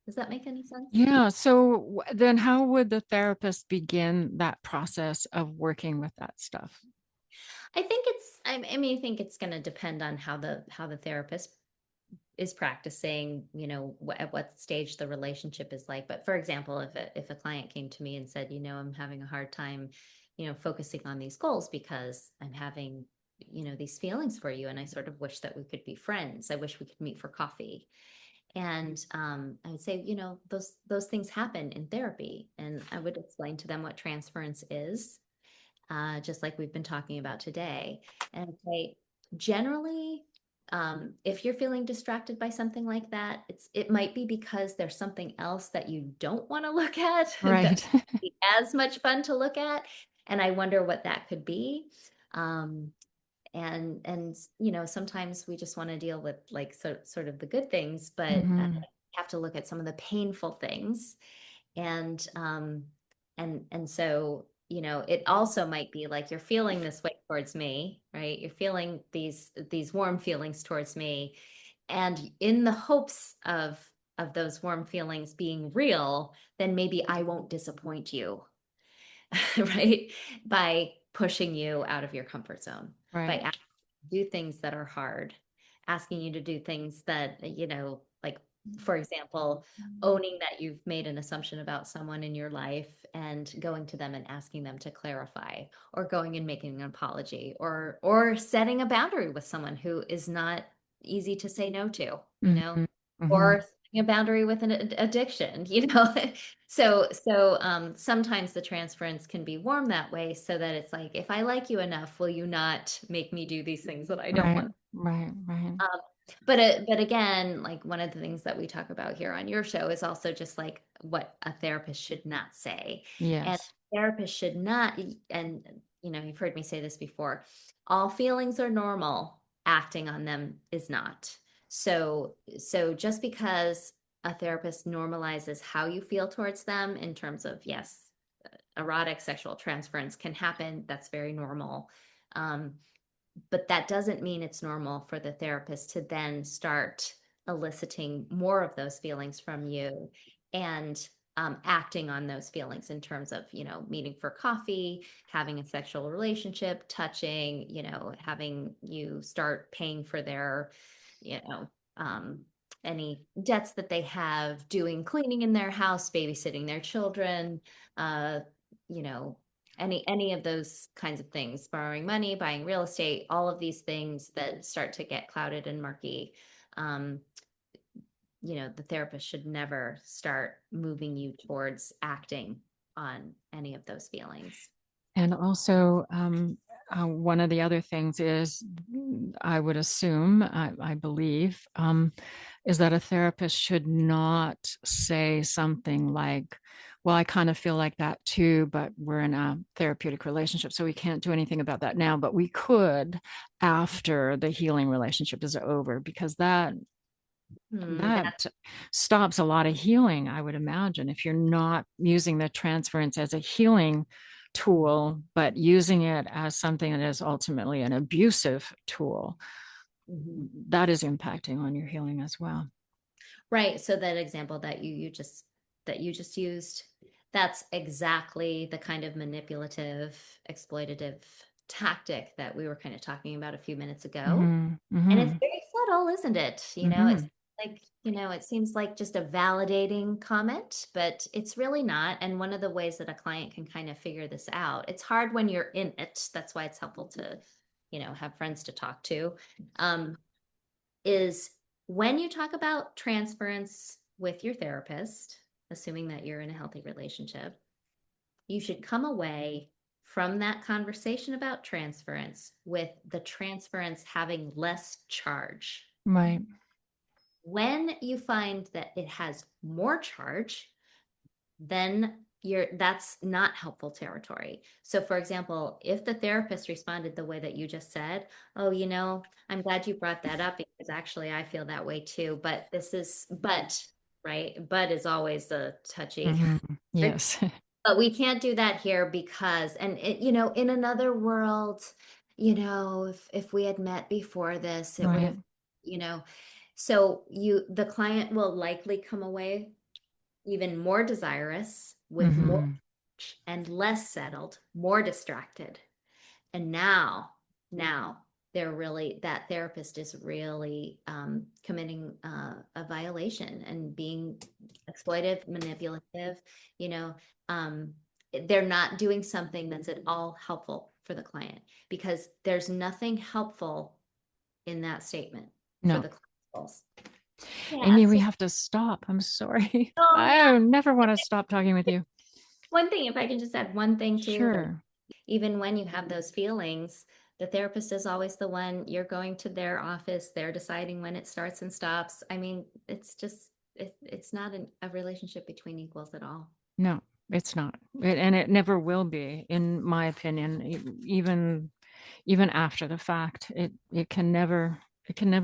Does that make any sense? Yeah. So then how would the therapist begin that process of working with that stuff? I think it's going to depend on how the therapist is practicing, at what stage the relationship is like. But for example, if a client came to me and said, I'm having a hard time, focusing on these goals because I'm having, these feelings for you, and I sort of wish that we could be friends. I wish we could meet for coffee. And I would say, those things happen in therapy. And I would explain to them what transference is, just like we've been talking about today. And say, generally, if you're feeling distracted by something like that, it might be because there's something else that you don't want to look at Right. that won't be as much fun to look at. And I wonder what that could be. and sometimes we just want to deal with like sort of the good things, but have to look at some of the painful things. And so it also might be like you're feeling this way towards me, right? You're feeling these warm feelings towards me, and in the hopes of those warm feelings being real, then maybe I won't disappoint you. Right? By pushing you out of your comfort zone, by asking you to do things that are hard, asking you to do things that, like, for example, owning that you've made an assumption about someone in your life and going to them and asking them to clarify, or going and making an apology, or setting a boundary with someone who is not easy to say no to, or setting a boundary with an addiction, So sometimes the transference can be warm that way, so that it's like, if I like you enough, will you not make me do these things that I don't want? Right. But again, like, one of the things that we talk about here on your show is also just like what a therapist should not say. And Yes. therapist should not, and you've heard me say this before, all feelings are normal, acting on them is not. So just because a therapist normalizes how you feel towards them in terms of, yes, erotic sexual transference can happen, that's very normal. But that doesn't mean it's normal for the therapist to then start eliciting more of those feelings from you, and acting on those feelings in terms of, meeting for coffee, having a sexual relationship, touching, having you start paying for their, any debts that they have, doing cleaning in their house, babysitting their children, you know, any of those kinds of things, borrowing money, buying real estate, all of these things that start to get clouded and murky. The therapist should never start moving you towards acting on any of those feelings. And also, one of the other things is, I would assume, I believe, is that a therapist should not say something like, well, I kind of feel like that too, but we're in a therapeutic relationship, so we can't do anything about that now, but we could after the healing relationship is over, because that stops a lot of healing, I would imagine, if you're not using the transference as a healing tool, but using it as something that is ultimately an abusive tool. That is impacting on your healing as well. Right. So that example that you just used, that's exactly the kind of manipulative, exploitative tactic that we were kind of talking about a few minutes ago. And it's very subtle, isn't it? It's like, it seems like just a validating comment, but it's really not. And one of the ways that a client can kind of figure this out, it's hard when you're in it, that's why it's helpful to, have friends to talk to, is when you talk about transference with your therapist, assuming that you're in a healthy relationship, you should come away from that conversation about transference with the transference having less charge. Right. When you find that it has more charge, then that's not helpful territory. So for example, if the therapist responded the way that you just said, oh, I'm glad you brought that up, because actually I feel that way too, but right? But is always the touchy. Yes. But we can't do that here because, and in another world, if we had met before this, it would have, so the client will likely come away even more desirous, with more and less settled, more distracted. And now that therapist is really committing a violation and being exploitive, manipulative. They're not doing something that's at all helpful for the client, because there's nothing helpful in that statement for the client's. Amy, we have to stop. I'm sorry. I never want to stop talking with you. One thing, if I can just add one thing too. Sure. Even when you have those feelings, the therapist is always the one, you're going to their office, they're deciding when it starts and stops. I mean, it's just, it's not a relationship between equals at all. No, it's not. And it never will be, in my opinion. Even even after the fact. It can never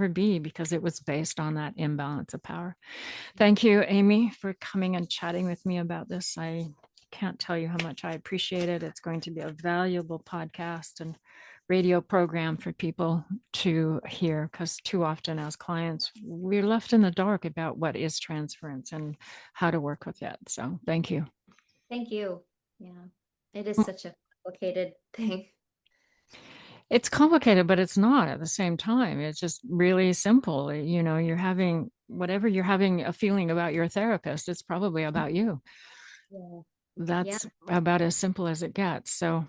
be, because it was based on that imbalance of power. Thank you, Amy, for coming and chatting with me about this. I can't tell you how much I appreciate it. It's going to be a valuable podcast and radio program for people to hear, because too often as clients, we're left in the dark about what is transference and how to work with it. So thank you. Thank you. Yeah, it is such a complicated thing. It's complicated, but it's not at the same time. It's just really simple. You're having whatever you're having a feeling about your therapist, it's probably about you. Yeah. That's about as simple as it gets. So,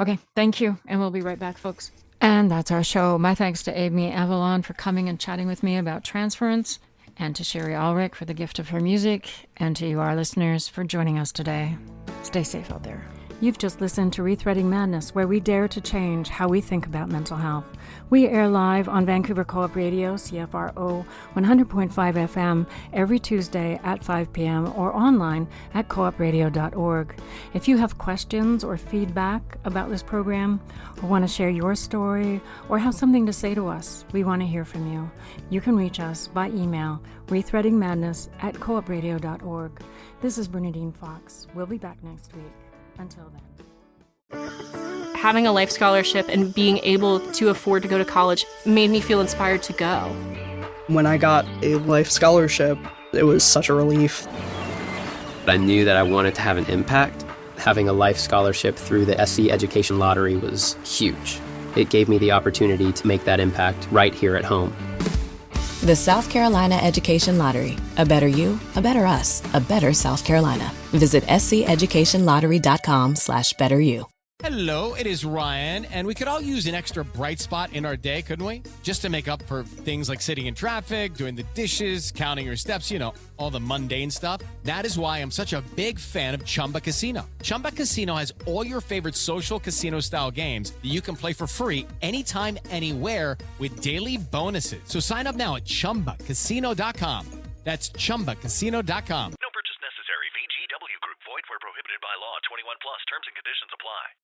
okay, thank you. And we'll be right back, folks. And that's our show. My thanks to Amy Avalon for coming and chatting with me about Transference, and to Sherry Ulrich for the gift of her music, and to you, our listeners, for joining us today. Stay safe out there. You've just listened to Rethreading Madness, where we dare to change how we think about mental health. We air live on Vancouver Co-op Radio, CFRO 100.5 FM, every Tuesday at 5 p.m. or online at coopradio.org. If you have questions or feedback about this program, or want to share your story, or have something to say to us, we want to hear from you. You can reach us by email, rethreadingmadness@coopradio.org. This is Bernadine Fox. We'll be back next week. Until then. Having a life scholarship and being able to afford to go to college made me feel inspired to go. When I got a life scholarship, it was such a relief. I knew that I wanted to have an impact. Having a life scholarship through the SC Education Lottery was huge. It gave me the opportunity to make that impact right here at home. The South Carolina Education Lottery. A better you, a better us, a better South Carolina. Visit sceducationlottery.com/betteryou. Hello, it is Ryan, and we could all use an extra bright spot in our day, couldn't we? Just to make up for things like sitting in traffic, doing the dishes, counting your steps, all the mundane stuff. That is why I'm such a big fan of Chumba Casino. Chumba Casino has all your favorite social casino-style games that you can play for free anytime, anywhere, with daily bonuses. So sign up now at ChumbaCasino.com. That's ChumbaCasino.com. No purchase necessary. VGW Group. Void where prohibited by law. 21 plus. Terms and conditions apply.